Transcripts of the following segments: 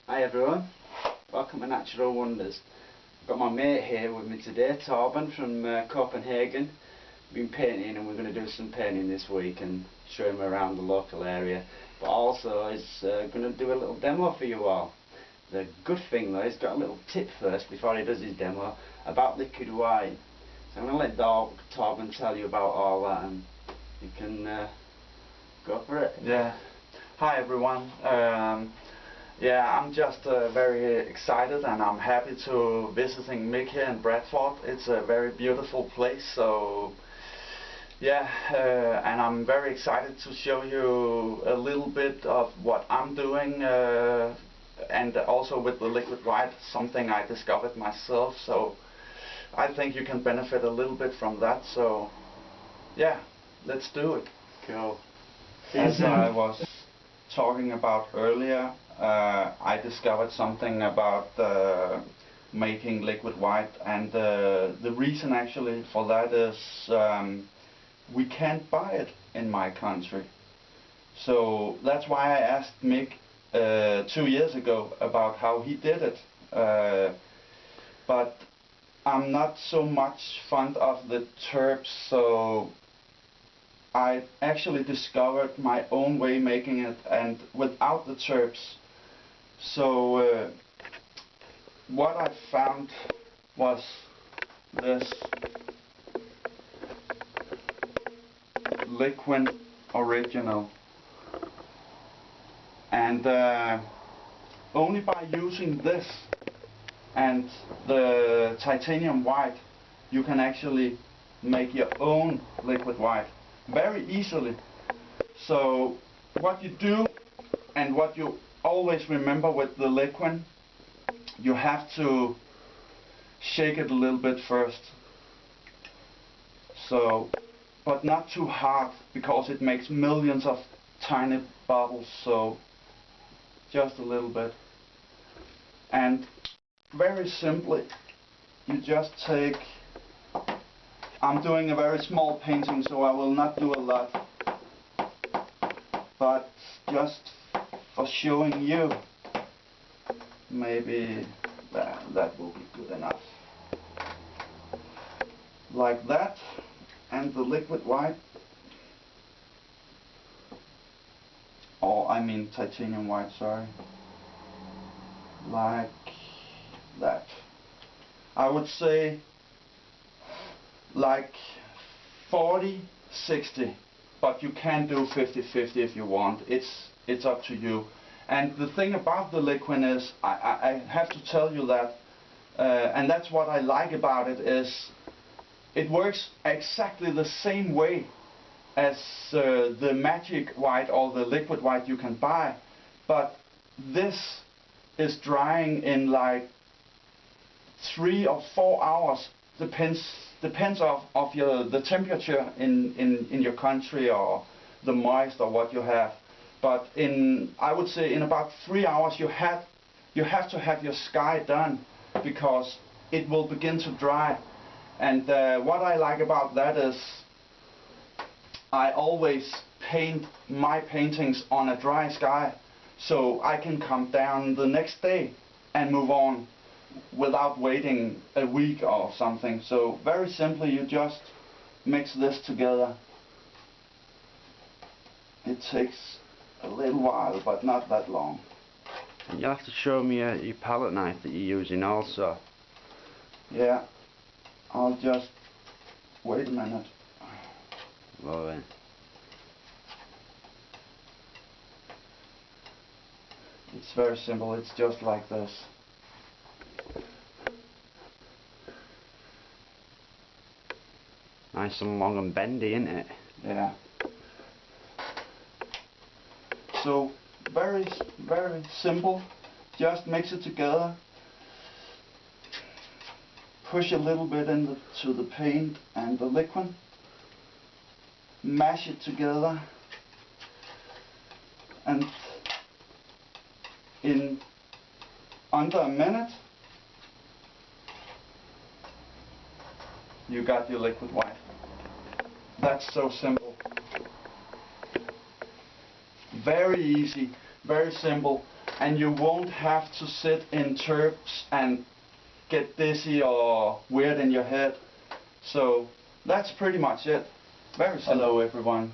Hi everyone, welcome to Natural Wonders. I've got my mate here with me today, Torben from Copenhagen. We've been painting and we're going to do some painting this week and show him around the local area. But also he's going to do a little demo for you all. The good thing though, he's got a little tip first before he does his demo about liquid wine. So I'm going to let Torben tell you about all that and you can go for it. Yeah. Hi everyone. Yeah, I'm just very excited and I'm happy to visiting Mick here in Bradford. It's a very beautiful place, so yeah, and I'm very excited to show you a little bit of what I'm doing and also with the liquid white, something I discovered myself, so I think you can benefit a little bit from that, so yeah, let's do it. Cool. As I was talking about earlier, I discovered something about making liquid white, and the reason actually for that is we can't buy it in my country. So that's why I asked Mick 2 years ago about how he did it. But I'm not so much fond of the terps, so I actually discovered my own way making it and without the terps. So what I found was this liquid original, and only by using this and the titanium white you can actually make your own liquid white very easily. So what you do and what you always remember with the liquid, you have to shake it a little bit first. So, but not too hard because it makes millions of tiny bubbles, so just a little bit. And very simply, you just take, I'm doing a very small painting so I will not do a lot, but just for showing you, maybe that will be good enough. Like that, and the liquid white, or I mean titanium white, sorry, like that. I would say like 40-60, but you can do 50-50 if you want. It's up to you. And the thing about the liquid is, I have to tell you that, and that's what I like about it, is it works exactly the same way as the magic white or the liquid white you can buy, but this is drying in like 3 or 4 hours, depends of the temperature in your country or the moist or what you have. But I would say in about 3 hours you have to have your sky done, because it will begin to dry. And what I like about that is I always paint my paintings on a dry sky, so I can come down the next day and move on without waiting a week or something. So very simply, you just mix this together. It takes a little while, but not that long. And you'll have to show me your palette knife that you're using also. Yeah, I'll just wait a minute. Lovely. It's very simple, it's just like this. Nice and long and bendy, isn't it? Yeah. So very simple. Just mix it together. Push a little bit into the paint and the liquid. Mash it together. And in under a minute, you got your liquid white. That's so simple. Very easy, very simple. and you won't have to sit in chirps and get dizzy or weird in your head. So that's pretty much it. Very simple. Hello everyone.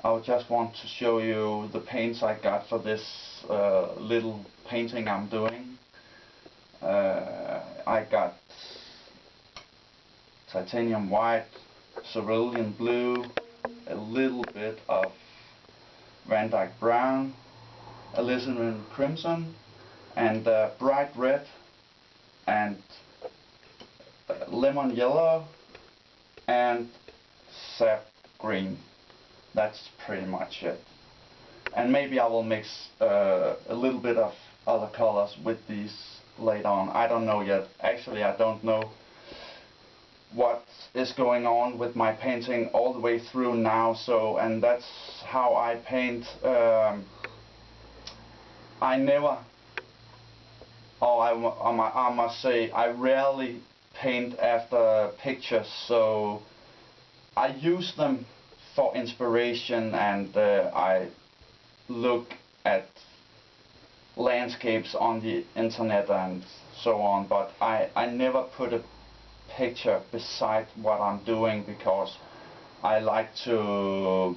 I just want to show you the paints I got for this little painting I'm doing. I got titanium white, cerulean blue, a little bit of Van Dyke brown, alizarin crimson, and bright red, and lemon yellow, and sap green. That's pretty much it. And maybe I will mix a little bit of other colors with these later on. I don't know yet. Actually, I don't know what is going on with my painting all the way through now. So, and that's how I paint. I never, I must say, I rarely paint after pictures. So I use them for inspiration, and I look at landscapes on the internet and so on, but I never put a picture beside what I'm doing, because I like to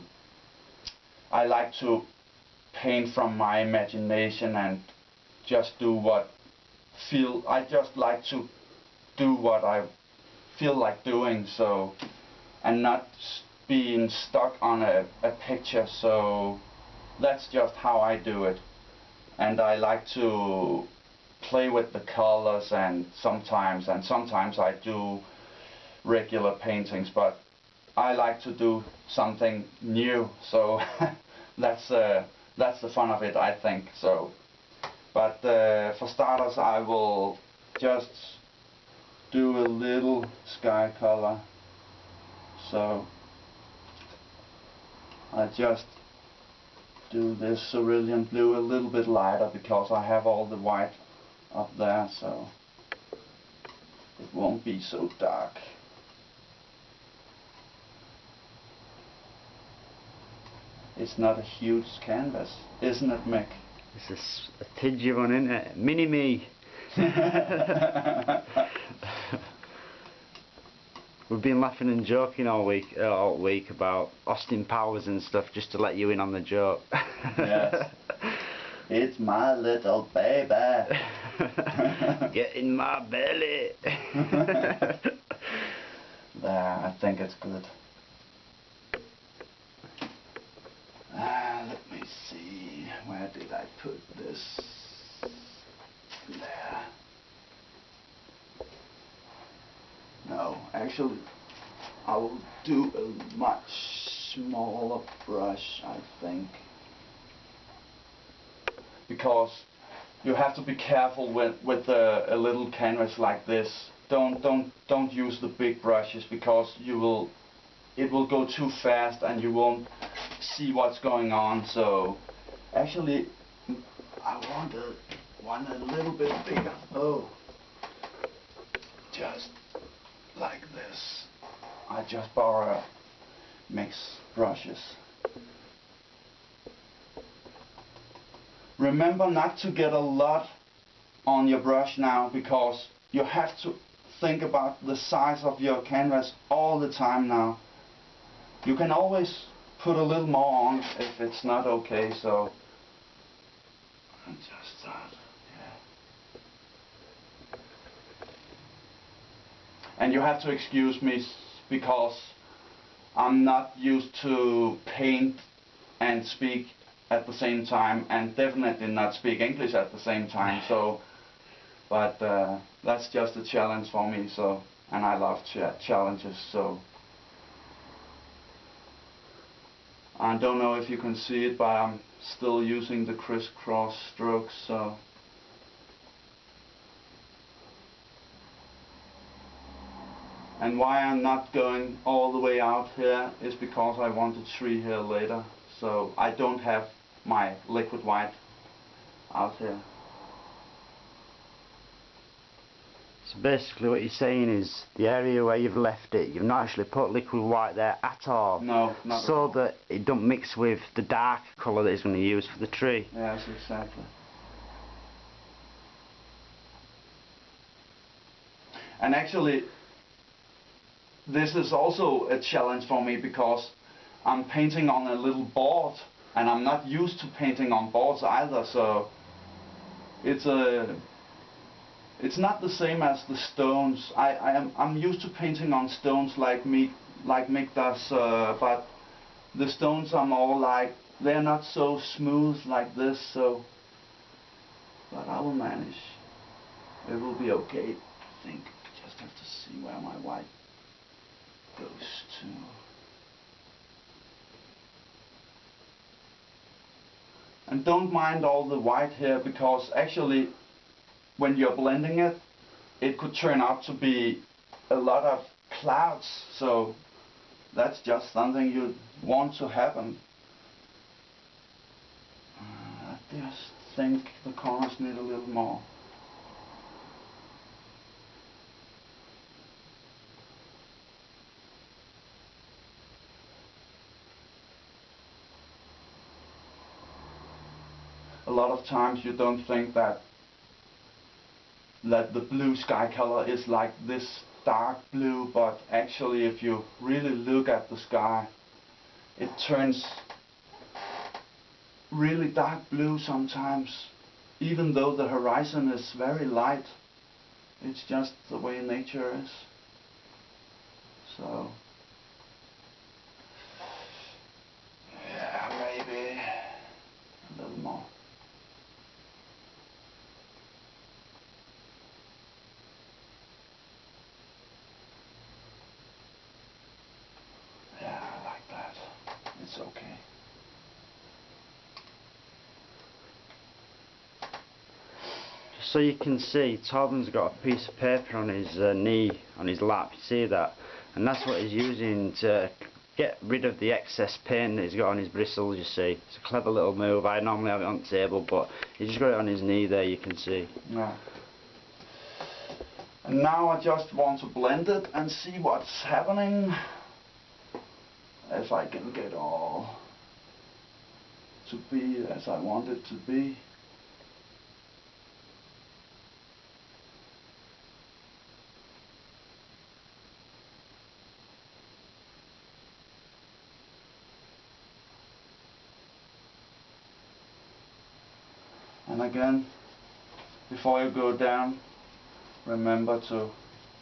paint from my imagination and just do what I just like to do what I feel like doing, so, and not being stuck on a picture. So that's just how I do it. And I like to play with the colors, and sometimes I do regular paintings, but I like to do something new, so that's the fun of it, I think. So, but for starters, I will just do a little sky color. So I just do this cerulean blue a little bit lighter, because I have all the white up there, so it won't be so dark. It's not a huge canvas, isn't it, Mick? This is a tidgy one, isn't it? Mini-me! We've been laughing and joking all week about Austin Powers and stuff, just to let you in on the joke. Yes. It's my little baby. Get in my belly. There, I think it's good. Let me see, where did I put this? There. No, actually, I will do a much smaller brush, I think, because you have to be careful with a little canvas like this. Don't use the big brushes, because it will go too fast and you won't see what's going on. So actually, I want a little bit bigger. Oh, just like this. I just borrow mix brushes. Remember not to get a lot on your brush now, because you have to think about the size of your canvas all the time now. You can always put a little more on if it's not okay, so I just start. And you have to excuse me, because I'm not used to paint and speak at the same time, and definitely not speak English at the same time. So, but that's just a challenge for me. So, and I love challenges. So, I don't know if you can see it, but I'm still using the crisscross strokes. So. And why I'm not going all the way out here is because I want a tree here later. So I don't have my liquid white out here. So basically what you're saying is the area where you've left it, you've not actually put liquid white there at all. No, not so at all. that it don't mix with the dark colour that he's going to use for the tree. Yes, exactly. And actually, this is also a challenge for me because I'm painting on a little board and I'm not used to painting on boards either, so it's not the same as the stones. I'm used to painting on stones like Mick does, but the stones are more like, they're not so smooth like this, so but I will manage. It will be okay, I think. Just have to see where my white goes to. And don't mind all the white here, because actually when you're blending it, it could turn out to be a lot of clouds, so that's just something you want to happen. I just think the corners need a little more. A lot of times you don't think that the blue sky color is like this dark blue, but actually if you really look at the sky, it turns really dark blue sometimes, even though the horizon is very light. It's just the way nature is. So yeah, maybe a little more. Yeah, I like that. It's okay. So you can see Torben's got a piece of paper on his knee, on his lap, you see that? And that's what he's using to get rid of the excess paint that he's got on his bristles, you see. It's a clever little move. I normally have it on the table, but he's just got it on his knee there, you can see. Yeah. And now I just want to blend it and see what's happening. If I can get all to be as I want it to be. And again, before you go down, remember to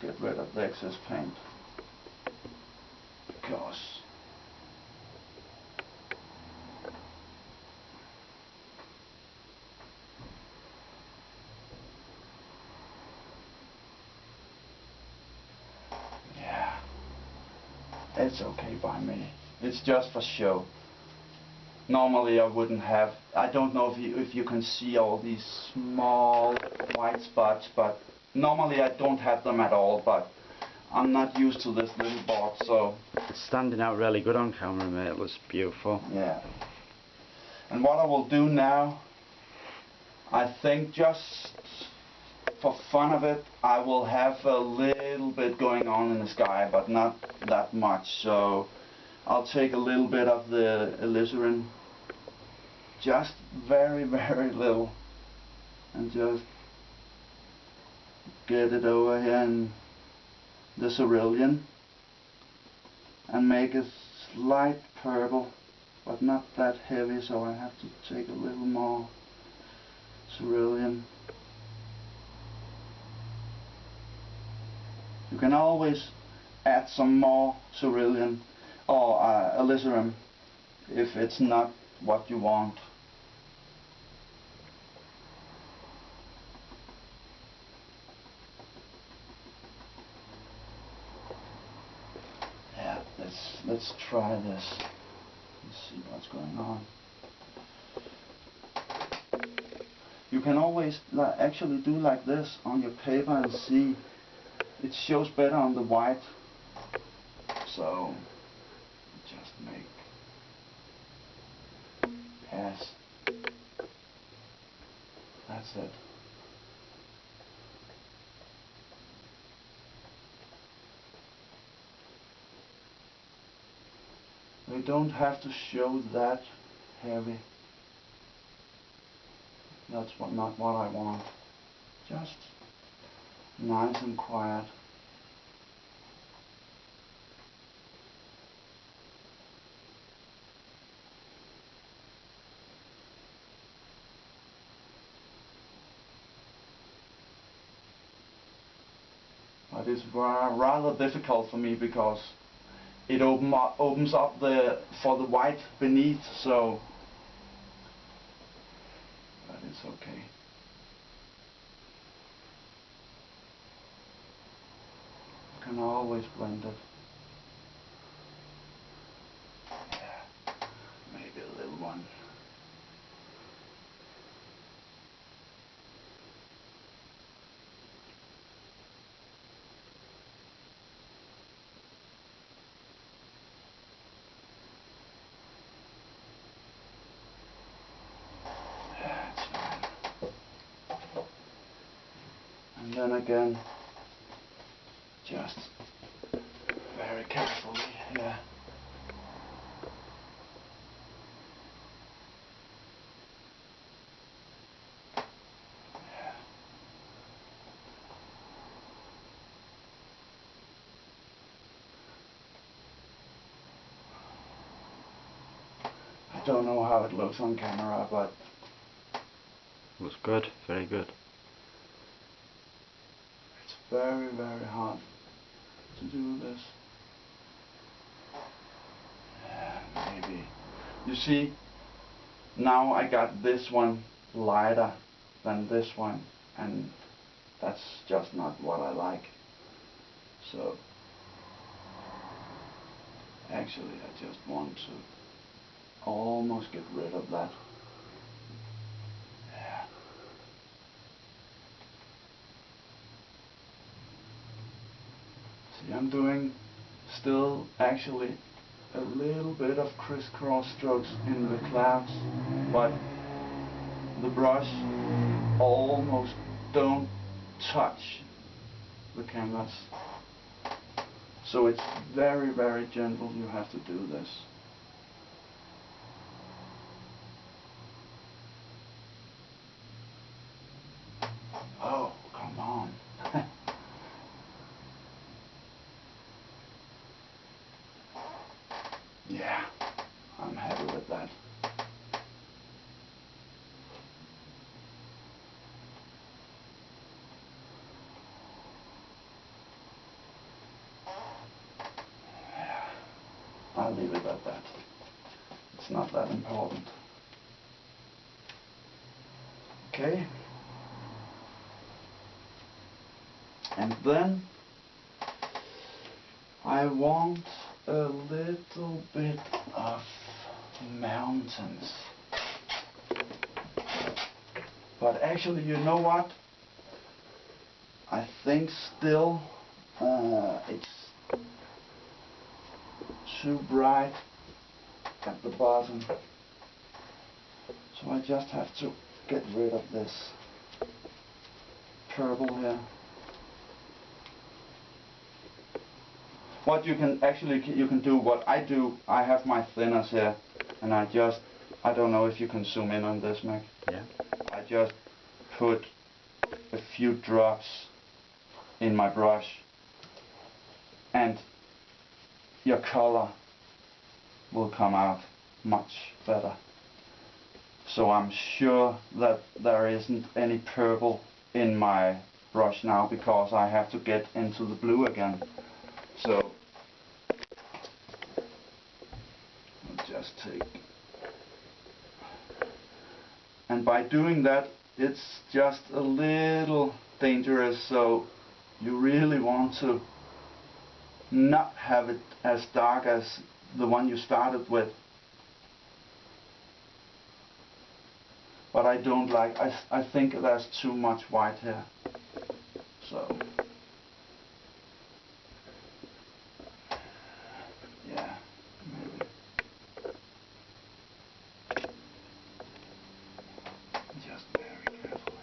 get rid of the excess paint, because yeah, it's okay by me. It's just for show. Normally I wouldn't have, I don't know if you can see all these small white spots, but normally I don't have them at all, but I'm not used to this little board, so It's standing out really good on camera, mate. It looks beautiful. yeah. And what I will do now, I think just for fun of it, I will have a little bit going on in the sky, but not that much. So I'll take a little bit of the alizarin, just very, very little, and just get it over here in the cerulean and make a slight purple, but not that heavy, so I have to take a little more cerulean. You can always add some more cerulean or alizarin if it's not what you want. Yeah, let's try this. Let's see what's going on. You can always actually do like this on your paper and see it shows better on the white. So just make, yes, that's it. don't have to show that heavy. That's not what I want. Just nice and quiet. But it's rather difficult for me because it opens up for the white beneath, so but it's okay. You can always blend it. Yeah, maybe a little one. And then again, just very carefully, yeah. I don't know how it looks on camera, but looks good, very good. It's very, very hard to do this. Yeah, maybe. You see, now I got this one lighter than this one, and that's just not what I like. So, actually I just want to almost get rid of that. Yeah. See, I'm doing still actually a little bit of crisscross strokes in the clouds, but the brush almost don't touch the canvas. So it's very, very gentle. You have to do this. Oh, come on. Yeah, I'm happy with that. Yeah, I'll leave it at that. It's not that important. Okay. And then I want a little bit of mountains. But actually, you know what? I think still it's too bright at the bottom. So I just have to get rid of this purple here. What you can actually, you can do what I do. I have my thinners here, and I don't know if you can zoom in on this, Mac. Yeah. I just put a few drops in my brush, and your color will come out much better. So I'm sure that there isn't any purple in my brush now, because I have to get into the blue again. So I'll just take, and by doing that, it's just a little dangerous, so you really want to not have it as dark as the one you started with. But I don't like, I think there's too much white here. So, yeah, maybe. Just very carefully.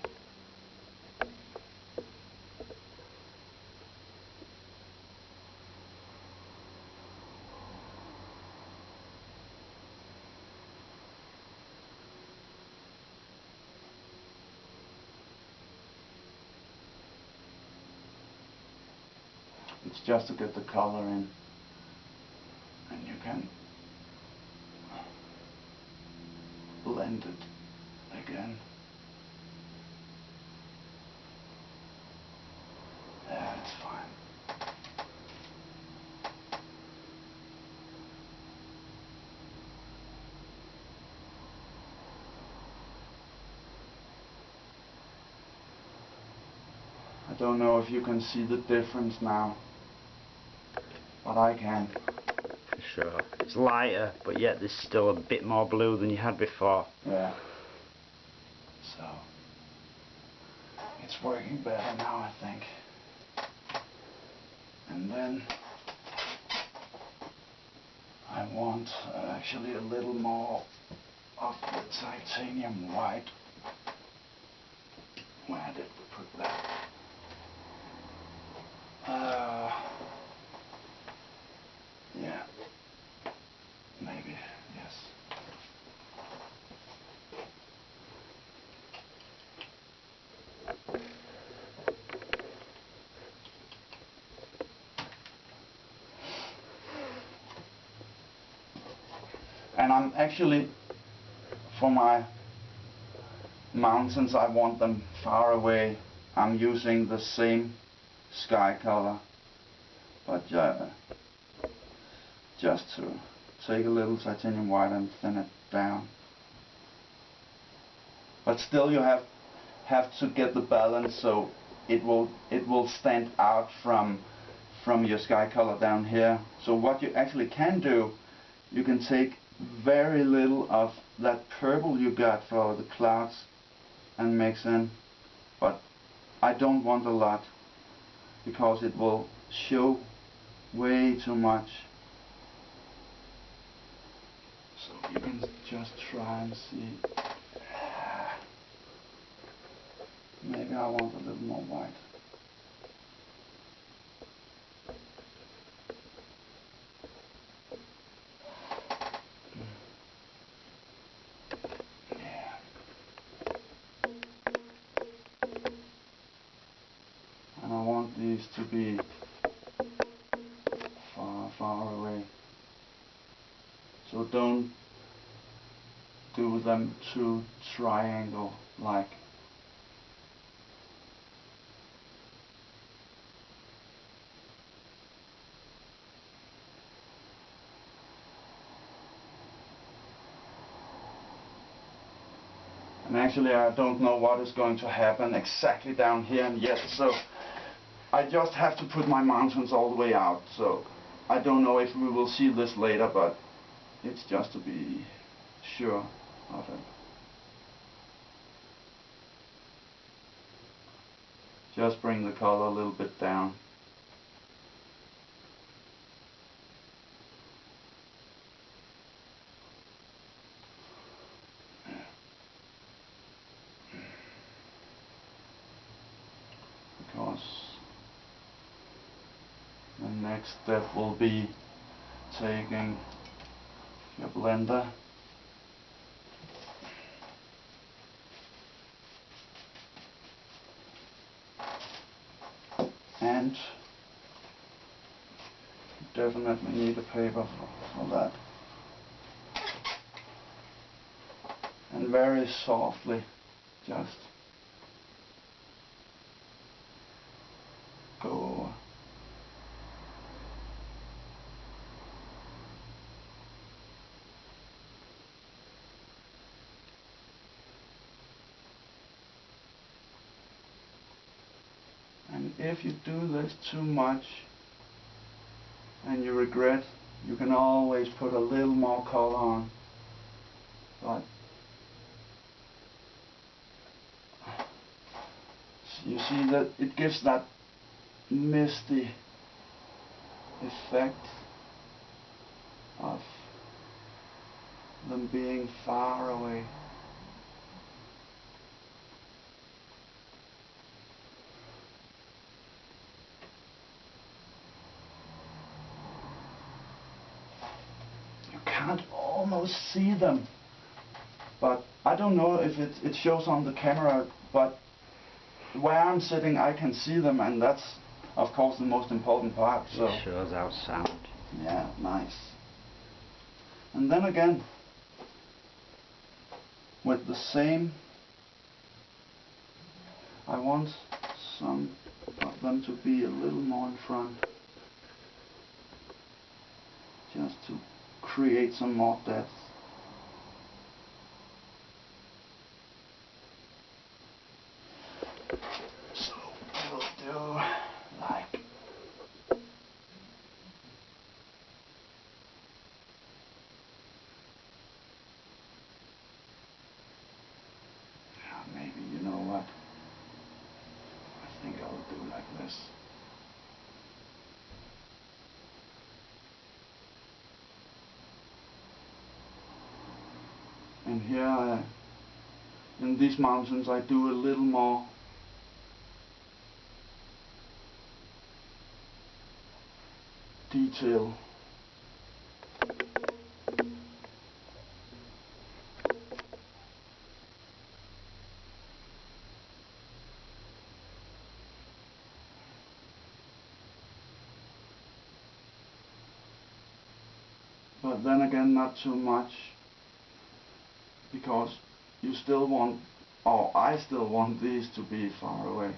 just to get the color in, and you can blend it again. Yeah, it's fine. I don't know if you can see the difference now, but I can. For sure. It's lighter, but yet there's still a bit more blue than you had before. Yeah. So, it's working better now, I think. And then I want actually a little more of the titanium white. Where did we put that? Yeah, maybe, yes. And I'm actually, for my mountains, I want them far away. I'm using the same sky color, but just to take a little titanium white and thin it down. But still, you have to get the balance so it will stand out from your sky color down here. So what you actually can do, you can take very little of that purple you got for the clouds and mix in, but I don't want a lot because it will show way too much. So you can just try and see. Maybe I want a little more white. Yeah. And I want these to be far away. So don't do them too triangle-like. And actually I don't know what is going to happen exactly down here and yet, so I just have to put my mountains all the way out. So I don't know if we will see this later, but it's just to be sure of it. Just bring the color a little bit down. Because the next step will be taking your blender and you definitely need a paper for that. And very softly just go over. And if you do this too much and you regret, you can always put a little more color on. But you see that it gives that misty effect of them being far away. You can't almost see them, but I don't know if it shows on the camera, but where I'm sitting I can see them, and that's of course the most important part. So it shows our sound. yeah, nice. And then again, with the same, I want some of them to be a little more in front, just to create some more depth. So we'll do like maybe, you know what, I think I'll do like this. And here in these mountains I do a little more detail. But then again, not too much, because you still want, or I still want these to be far away.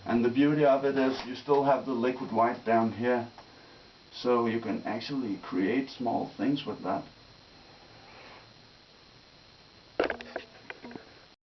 And the beauty of it is you still have the liquid white down here, so you can actually create small things with that.